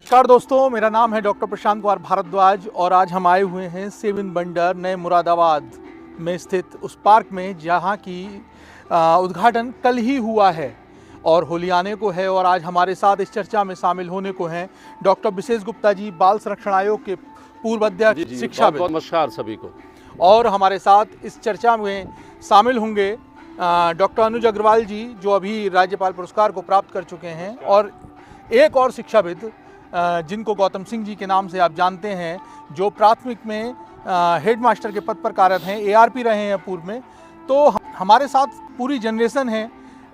नमस्कार दोस्तों, मेरा नाम है डॉक्टर प्रशांत कुमार भारद्वाज और आज हम आए हुए हैं सेवन बंडर नए मुरादाबाद में स्थित उस पार्क में जहां की उद्घाटन कल ही हुआ है और होली आने को है। और आज हमारे साथ इस चर्चा में शामिल होने को हैं डॉक्टर विशेष गुप्ता जी, बाल संरक्षण आयोग के पूर्व अध्यक्ष, शिक्षाविद। नमस्कार सभी को। और हमारे साथ इस चर्चा में शामिल होंगे डॉक्टर अनुज अग्रवाल जी, जो अभी राज्यपाल पुरस्कार को प्राप्त कर चुके हैं, और एक और शिक्षाविद जिनको गौतम सिंह जी के नाम से आप जानते हैं, जो प्राथमिक में हेडमास्टर के पद पर कार्यरत हैं, एआरपी रहे हैं पूर्व में। तो हमारे साथ पूरी जनरेशन है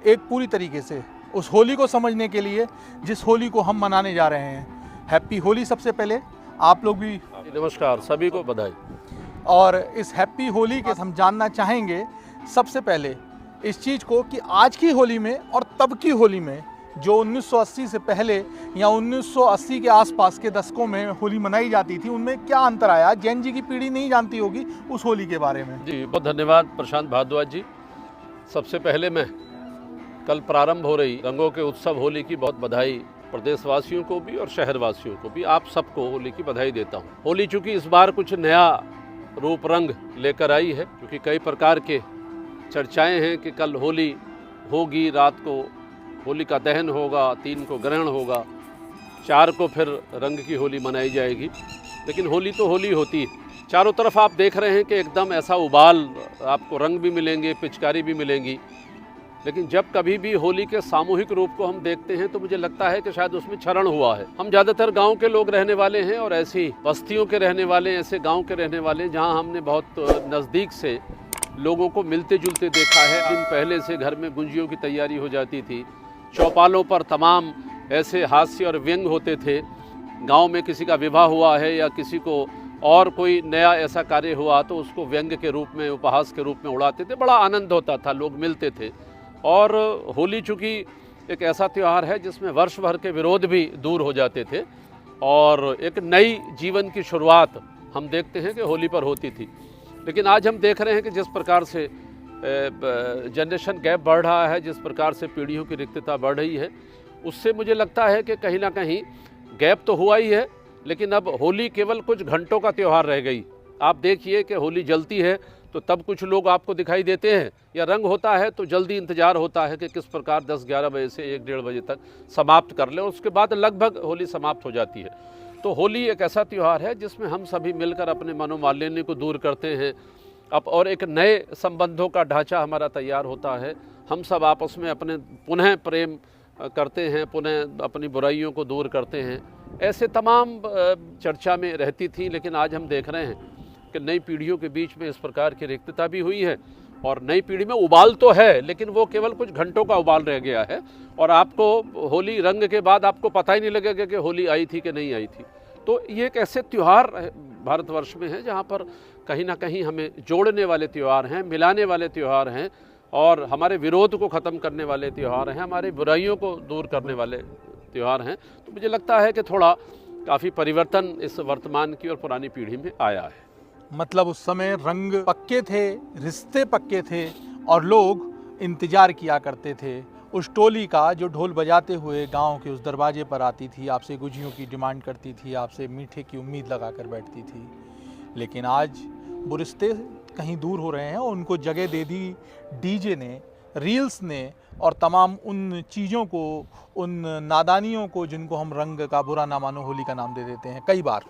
एक पूरी तरीके से उस होली को समझने के लिए जिस होली को हम मनाने जा रहे हैं। हैप्पी होली सबसे पहले आप लोग भी। नमस्कार सभी को, बधाई। और इस हैप्पी होली के हम जानना चाहेंगे सबसे पहले इस चीज़ को कि आज की होली में और तब की होली में, जो 1980 से पहले या 1980 के आसपास के दशकों में होली मनाई जाती थी, उनमें क्या अंतर आया? जैन जी की पीढ़ी नहीं जानती होगी उस होली के बारे में। जी बहुत धन्यवाद प्रशांत भारद्वाज जी। सबसे पहले मैं कल प्रारंभ हो रही रंगों के उत्सव होली की बहुत बधाई प्रदेशवासियों को भी और शहरवासियों को भी, आप सबको होली की बधाई देता हूँ। होली चूँकि इस बार कुछ नया रूप रंग लेकर आई है, क्योंकि कई प्रकार के चर्चाएँ हैं कि कल होली होगी, रात को होली का दहन होगा, 3 को ग्रहण होगा, 4 को फिर रंग की होली मनाई जाएगी। लेकिन होली तो होली होती है। चारों तरफ आप देख रहे हैं कि एकदम ऐसा उबाल, आपको रंग भी मिलेंगे, पिचकारी भी मिलेंगी। लेकिन जब कभी भी होली के सामूहिक रूप को हम देखते हैं तो मुझे लगता है कि शायद उसमें क्षरण हुआ है। हम ज़्यादातर गांव के लोग रहने वाले हैं और ऐसी बस्तियों के रहने वाले, ऐसे गांव के रहने वाले जहां हमने बहुत नज़दीक से लोगों को मिलते जुलते देखा है। दिन पहले से घर में गुंजियों की तैयारी हो जाती थी, चौपालों पर तमाम ऐसे हास्य और व्यंग होते थे। गांव में किसी का विवाह हुआ है या किसी को और कोई नया ऐसा कार्य हुआ तो उसको व्यंग के रूप में, उपहास के रूप में उड़ाते थे। बड़ा आनंद होता था, लोग मिलते थे। और होली चूँकि एक ऐसा त्यौहार है जिसमें वर्ष भर के विरोध भी दूर हो जाते थे और एक नई जीवन की शुरुआत हम देखते हैं कि होली पर होती थी। लेकिन आज हम देख रहे हैं कि जिस प्रकार से जनरेशन गैप बढ़ रहा है, जिस प्रकार से पीढ़ियों की रिक्तता बढ़ रही है, उससे मुझे लगता है कि कहीं ना कहीं गैप तो हुआ ही है, लेकिन अब होली केवल कुछ घंटों का त्यौहार रह गई। आप देखिए कि होली जलती है तो तब कुछ लोग आपको दिखाई देते हैं, या रंग होता है तो जल्दी इंतज़ार होता है कि किस प्रकार 10-11 बजे से 1-1:30 बजे तक समाप्त कर लें, उसके बाद लगभग होली समाप्त हो जाती है। तो होली एक ऐसा त्यौहार है जिसमें हम सभी मिलकर अपने मनोमालिन्य को दूर करते हैं अब, और एक नए संबंधों का ढांचा हमारा तैयार होता है। हम सब आपस में अपने पुनः प्रेम करते हैं, पुनः अपनी बुराइयों को दूर करते हैं। ऐसे तमाम चर्चा में रहती थी। लेकिन आज हम देख रहे हैं कि नई पीढ़ियों के बीच में इस प्रकार की रिक्तता भी हुई है और नई पीढ़ी में उबाल तो है, लेकिन वो केवल कुछ घंटों का उबाल रह गया है और आपको होली रंग के बाद आपको पता ही नहीं लगेगा कि होली आई थी कि नहीं आई थी। तो ये एक ऐसे त्यौहार भारतवर्ष में है जहाँ पर कहीं ना कहीं हमें जोड़ने वाले त्यौहार हैं, मिलाने वाले त्यौहार हैं और हमारे विरोध को ख़त्म करने वाले त्यौहार हैं, हमारी बुराइयों को दूर करने वाले त्यौहार हैं। तो मुझे लगता है कि थोड़ा काफ़ी परिवर्तन इस वर्तमान की और पुरानी पीढ़ी में आया है। मतलब उस समय रंग पक्के थे, रिश्ते पक्के थे और लोग इंतज़ार किया करते थे उस टोली का जो ढोल बजाते हुए गांव के उस दरवाजे पर आती थी, आपसे गुजियों की डिमांड करती थी, आपसे मीठे की उम्मीद लगा कर बैठती थी। लेकिन आज वो रिश्ते कहीं दूर हो रहे हैं और उनको जगह दे दी डीजे ने, रील्स ने और तमाम उन चीज़ों को, उन नादानियों को जिनको हम रंग का बुरा ना मानो होली का नाम दे देते हैं कई बार।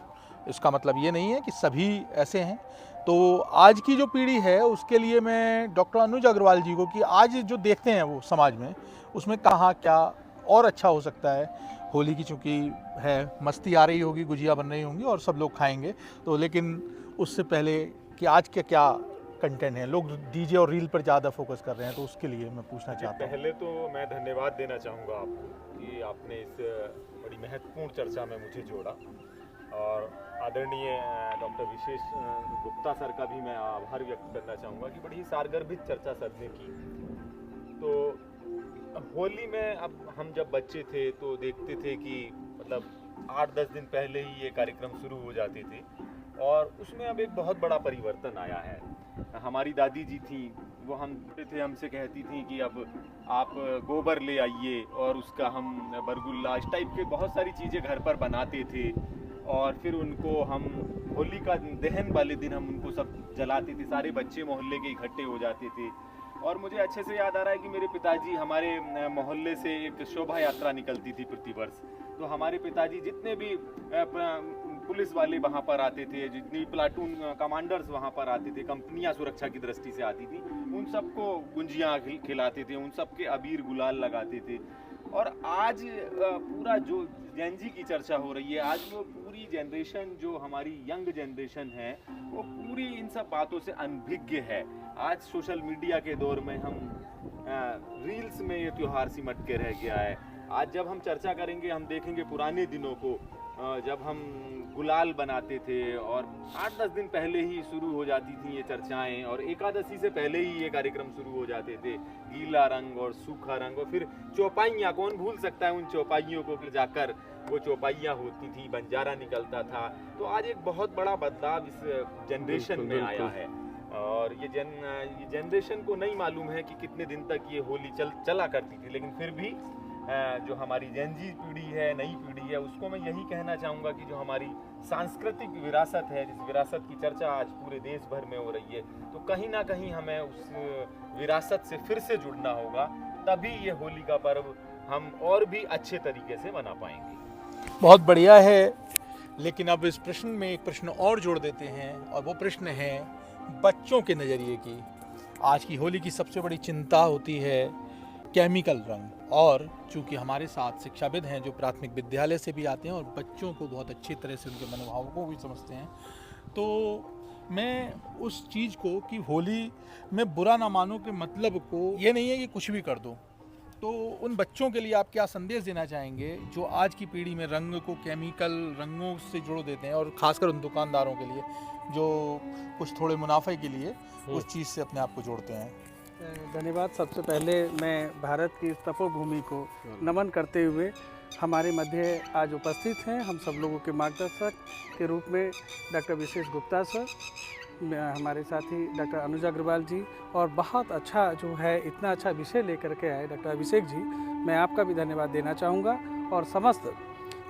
इसका मतलब ये नहीं है कि सभी ऐसे हैं। तो आज की जो पीढ़ी है उसके लिए मैं डॉक्टर अनुज अग्रवाल जी को, कि आज जो देखते हैं वो समाज में, उसमें कहाँ क्या और अच्छा हो सकता है। होली की चूँकि है, मस्ती आ रही होगी, गुजिया बन रही होंगी और सब लोग खाएंगे, तो लेकिन उससे पहले कि आज के क्या कंटेंट है, लोग डीजे और रील पर ज़्यादा फोकस कर रहे हैं, तो उसके लिए मैं पूछना चाहता हूँ। पहले तो मैं धन्यवाद देना चाहूँगा आपको कि आपने इस बड़ी महत्वपूर्ण चर्चा में मुझे जोड़ा, और आदरणीय डॉक्टर विशेष गुप्ता सर का भी मैं आभार व्यक्त करना चाहूँगा कि बड़ी ही सारगर्भित चर्चा सर ने की। तो होली में अब हम जब बच्चे थे तो देखते थे कि मतलब 8-10 दिन पहले ही ये कार्यक्रम शुरू हो जाते थे और उसमें अब एक बहुत बड़ा परिवर्तन आया है। हमारी दादी जी थी वो हम थे, हमसे कहती थी कि अब आप गोबर ले आइए और उसका हम बरगुल्ला इस टाइप के बहुत सारी चीज़ें घर पर बनाते थे। और फिर उनको हम होली का दहन वाले दिन हम उनको सब जलाते थे, सारे बच्चे मोहल्ले के इकट्ठे हो जाते थे। और मुझे अच्छे से याद आ रहा है कि मेरे पिताजी, हमारे मोहल्ले से एक शोभा यात्रा निकलती थी प्रतिवर्ष, तो हमारे पिताजी जितने भी पुलिस वाले वहाँ पर आते थे, जितनी प्लाटून कमांडर्स वहाँ पर आते थे, कंपनियाँ सुरक्षा की दृष्टि से आती थी, उन सबको गुंजियाँ खिलाते थे, उन सबके अबीर गुलाल लगाते थे। और आज पूरा जो जेन जी की चर्चा हो रही है, आज वो पूरी जनरेशन जो हमारी यंग जनरेशन है वो पूरी इन सब बातों से अनभिज्ञ है। आज सोशल मीडिया के दौर में हम रील्स में ये त्यौहार सिमट के रह गया है। आज जब हम चर्चा करेंगे हम देखेंगे पुराने दिनों को, जब हम गुलाल बनाते थे और 8-10 दिन पहले ही शुरू हो जाती थी ये चर्चाएं, और एकादशी से पहले ही ये कार्यक्रम शुरू हो जाते थे, गीला रंग और सूखा रंग, और फिर चौपाइयाँ, कौन भूल सकता है उन चौपाइयों को, फिर जाकर वो चौपाइयाँ होती थी, बंजारा निकलता था। तो आज एक बहुत बड़ा बदलाव इस जनरेशन में आया है, और ये जनरेशन को नहीं मालूम है कि कितने दिन तक ये होली चला करती थी। लेकिन फिर भी जो हमारी जेनजी पीढ़ी है, नई पीढ़ी है, उसको मैं यही कहना चाहूँगा कि जो हमारी सांस्कृतिक विरासत है, जिस विरासत की चर्चा आज पूरे देश भर में हो रही है, तो कहीं ना कहीं हमें उस विरासत से फिर से जुड़ना होगा, तभी ये होली का पर्व हम और भी अच्छे तरीके से मना पाएंगे। बहुत बढ़िया है। लेकिन अब इस प्रश्न में एक प्रश्न और जोड़ देते हैं, और वो प्रश्न है बच्चों के नज़रिए की। आज की होली की सबसे बड़ी चिंता होती है केमिकल रंग, और चूँकि हमारे साथ शिक्षाविद हैं जो प्राथमिक विद्यालय से भी आते हैं और बच्चों को बहुत अच्छी तरह से उनके मनोभावों को भी समझते हैं, तो मैं उस चीज़ को कि होली में बुरा ना मानो के मतलब को ये नहीं है कि कुछ भी कर दो, तो उन बच्चों के लिए आप क्या संदेश देना चाहेंगे जो आज की पीढ़ी में रंग को केमिकल रंगों से जोड़ देते हैं, और ख़ासकर उन दुकानदारों के लिए जो कुछ थोड़े मुनाफे के लिए उस चीज़ से अपने आप को जोड़ते हैं? धन्यवाद। सबसे पहले मैं भारत की इस तपोभूमि को नमन करते हुए हमारे मध्य आज उपस्थित हैं हम सब लोगों के मार्गदर्शक के रूप में डॉक्टर विशेष गुप्ता सर, हमारे साथी डॉक्टर अनुज अग्रवाल जी, और बहुत अच्छा जो है इतना अच्छा विषय लेकर के आए डॉक्टर अभिषेक जी, मैं आपका भी धन्यवाद देना चाहूँगा, और समस्त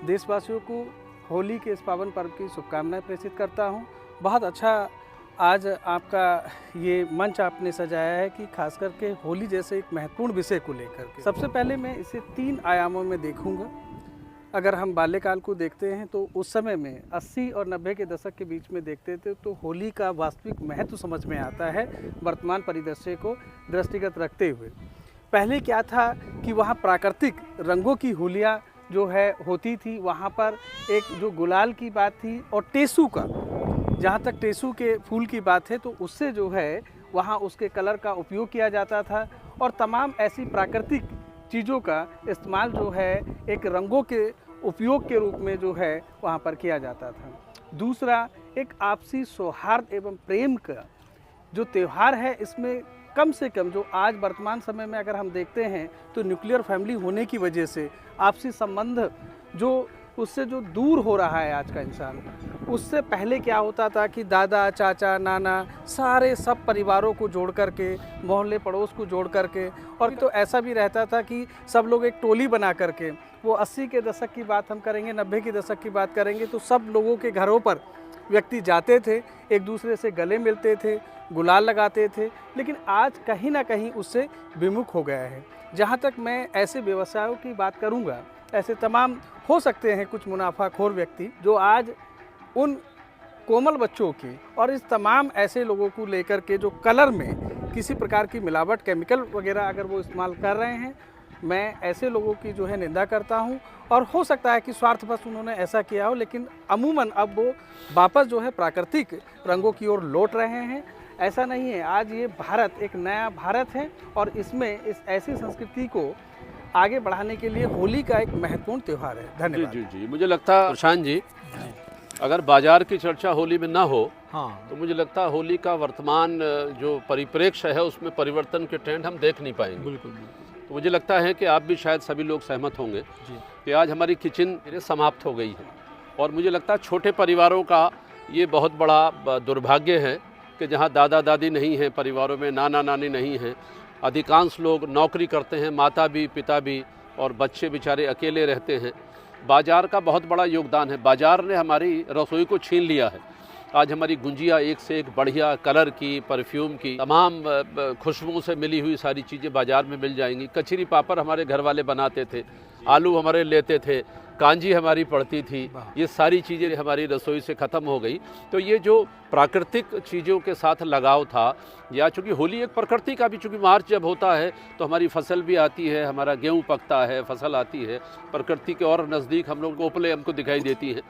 देशवासियों को होली के इस पावन पर्व की शुभकामनाएं प्रेषित करता हूँ। बहुत अच्छा आज आपका ये मंच आपने सजाया है कि खास करके होली जैसे एक महत्वपूर्ण विषय को लेकर के। सबसे पहले मैं इसे 3 आयामों में देखूंगा। अगर हम बाल्यकाल को देखते हैं तो उस समय में 80 और 90 के दशक के बीच में देखते थे, तो होली का वास्तविक महत्व समझ में आता है वर्तमान परिदृश्य को दृष्टिगत रखते हुए। पहले क्या था कि वहाँ प्राकृतिक रंगों की होलियाँ जो है होती थी, वहाँ पर एक जो गुलाल की बात थी, और टेसू का, जहाँ तक टेसू के फूल की बात है, तो उससे जो है वहाँ उसके कलर का उपयोग किया जाता था, और तमाम ऐसी प्राकृतिक चीज़ों का इस्तेमाल जो है एक रंगों के उपयोग के रूप में जो है वहाँ पर किया जाता था। दूसरा, एक आपसी सौहार्द एवं प्रेम का जो त्यौहार है, इसमें कम से कम जो आज वर्तमान समय में अगर हम देखते हैं तो न्यूक्लियर फैमिली होने की वजह से आपसी संबंध जो उससे जो दूर हो रहा है आज का इंसान, उससे पहले क्या होता था कि दादा, चाचा, नाना, सारे सब परिवारों को जोड़ करके, मोहल्ले पड़ोस को जोड़ करके, और तो ऐसा भी रहता था कि सब लोग एक टोली बना करके, वो 80 के दशक की बात हम करेंगे, 90 के दशक की बात करेंगे, तो सब लोगों के घरों पर व्यक्ति जाते थे, एक दूसरे से गले मिलते थे, गुलाल लगाते थे। लेकिन आज कहीं ना कहीं उससे विमुख हो गया है। जहाँ तक मैं ऐसे व्यवसायों की बात करूँगा, ऐसे तमाम हो सकते हैं कुछ मुनाफाखोर व्यक्ति जो आज उन कोमल बच्चों की और इस तमाम ऐसे लोगों को लेकर के जो कलर में किसी प्रकार की मिलावट, केमिकल वगैरह अगर वो इस्तेमाल कर रहे हैं, मैं ऐसे लोगों की जो है निंदा करता हूं। और हो सकता है कि स्वार्थवश उन्होंने ऐसा किया हो, लेकिन अमूमन अब वो वापस जो है प्राकृतिक रंगों की ओर लौट रहे हैं। ऐसा नहीं है, आज ये भारत एक नया भारत है, और इसमें इस ऐसी संस्कृति को आगे बढ़ाने के लिए होली का एक महत्वपूर्ण त्यौहार है। धन्यवाद। जी जी जी, मुझे लगता है प्रशांत जी, अगर बाजार की चर्चा होली में ना हो, हाँ, तो मुझे लगता है होली का वर्तमान जो परिप्रेक्ष्य है उसमें परिवर्तन के ट्रेंड हम देख नहीं पाएंगे। बिल्कुल। तो मुझे लगता है कि आप भी शायद सभी लोग सहमत होंगे जी। कि आज हमारी किचन समाप्त हो गई है, और मुझे लगता है छोटे परिवारों का ये बहुत बड़ा दुर्भाग्य है कि जहाँ दादा दादी नहीं हैं, परिवारों में नाना नानी नहीं हैं, अधिकांश लोग नौकरी करते हैं, माता भी पिता भी, और बच्चे बेचारे अकेले रहते हैं। बाज़ार का बहुत बड़ा योगदान है। बाज़ार ने हमारी रसोई को छीन लिया है। आज हमारी गुंजिया एक से एक बढ़िया कलर की, परफ्यूम की, तमाम खुशबुओं से मिली हुई सारी चीज़ें बाज़ार में मिल जाएंगी। कचरी पापड़ हमारे घर वाले बनाते थे, आलू हमारे लेते थे, कांजी हमारी पड़ती थी। ये सारी चीज़ें हमारी रसोई से ख़त्म हो गई। तो ये जो प्राकृतिक चीज़ों के साथ लगाव था, या चूँकि होली एक प्रकृति का भी, चूँकि मार्च जब होता है तो हमारी फसल भी आती है, हमारा गेहूँ पकता है, फसल आती है, प्रकृति के और नज़दीक हम लोग ओपले हमको दिखाई देती हैं।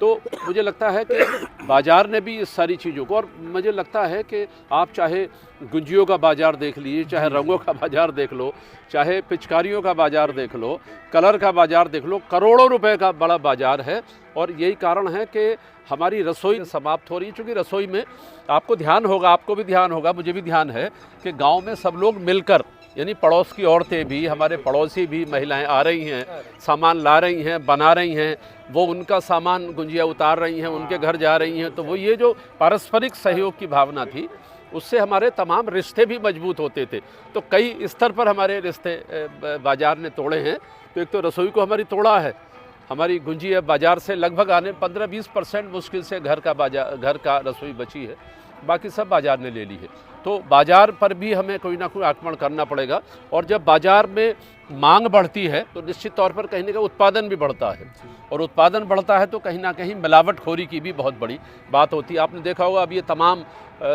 तो मुझे लगता है कि बाज़ार ने भी इस सारी चीज़ों को, और मुझे लगता है कि आप चाहे गुंजियों का बाज़ार देख लीजिए, चाहे रंगों का बाज़ार देख लो, चाहे पिचकारियों का बाज़ार देख लो, कलर का बाज़ार देख लो, करोड़ों रुपए का बड़ा बाज़ार है। और यही कारण है कि हमारी रसोई समाप्त हो रही है। चूँकि रसोई में आपको ध्यान होगा, आपको भी ध्यान होगा, मुझे भी ध्यान है कि गाँव में सब लोग मिलकर, यानी पड़ोस की औरतें भी, हमारे पड़ोसी भी महिलाएं आ रही हैं, सामान ला रही हैं, बना रही हैं, वो उनका सामान गुंजिया उतार रही हैं, उनके घर जा रही हैं। तो वो ये जो पारस्परिक सहयोग की भावना थी, उससे हमारे तमाम रिश्ते भी मजबूत होते थे। तो कई स्तर पर हमारे रिश्ते बाज़ार ने तोड़े हैं। तो एक तो रसोई को हमारी तोड़ा है, हमारी गुंजिया बाज़ार से लगभग आने 15-20% मुश्किल से घर का रसोई बची है, बाकी सब बाज़ार ने ले ली है। तो बाज़ार पर भी हमें कोई ना कोई आक्रमण करना पड़ेगा। और जब बाज़ार में मांग बढ़ती है तो निश्चित तौर पर कहीं ना कहीं उत्पादन भी बढ़ता है, और उत्पादन बढ़ता है तो कहीं ना कहीं मिलावटखोरी की भी बहुत बड़ी बात होती है। आपने देखा होगा अब ये तमाम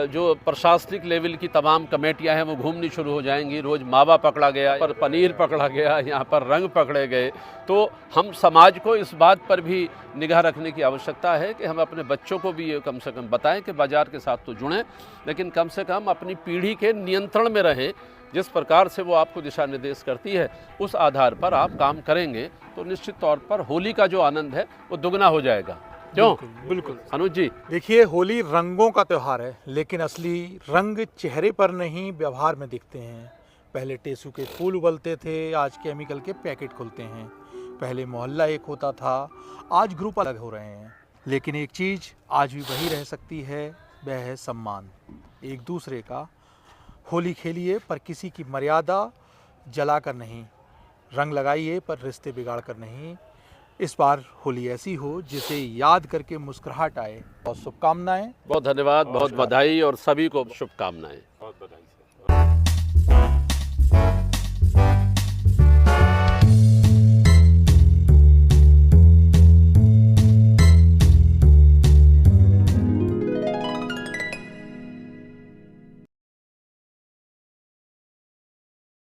जो प्रशासनिक लेवल की तमाम कमेटियां हैं वो घूमनी शुरू हो जाएंगी। रोज़ मावा पकड़ा गया, पर पनीर पकड़ा गया, यहाँ पर रंग पकड़े गए। तो हम समाज को इस बात पर भी निगाह रखने की आवश्यकता है कि हम अपने बच्चों को भी ये कम से कम बताएं कि बाज़ार के साथ तो जुड़ें, लेकिन कम से कम अपनी पीढ़ी के नियंत्रण में रहें। जिस प्रकार से वो आपको दिशा निर्देश करती है, उस आधार पर आप काम करेंगे तो निश्चित तौर पर होली का जो आनंद है वो दुगना हो जाएगा। क्यों? बिल्कुल। अनुज जी, देखिए, होली रंगों का त्यौहार है, लेकिन असली रंग चेहरे पर नहीं, व्यवहार में दिखते हैं। पहले टेसू के फूल उबलते थे, आज केमिकल के पैकेट खुलते हैं। पहले मोहल्ला एक होता था, आज ग्रुप अलग हो रहे हैं। लेकिन एक चीज़ आज भी वही रह सकती है, वह है सम्मान एक दूसरे का। होली खेलिए पर किसी की मर्यादा जलाकर नहीं, रंग लगाइए पर रिश्ते बिगाड़ कर नहीं। इस बार होली ऐसी हो जिसे याद करके मुस्कुराहट आए। और शुभकामनाएं। बहुत धन्यवाद, बहुत बधाई, और सभी को शुभकामनाएं। बहुत बधाई।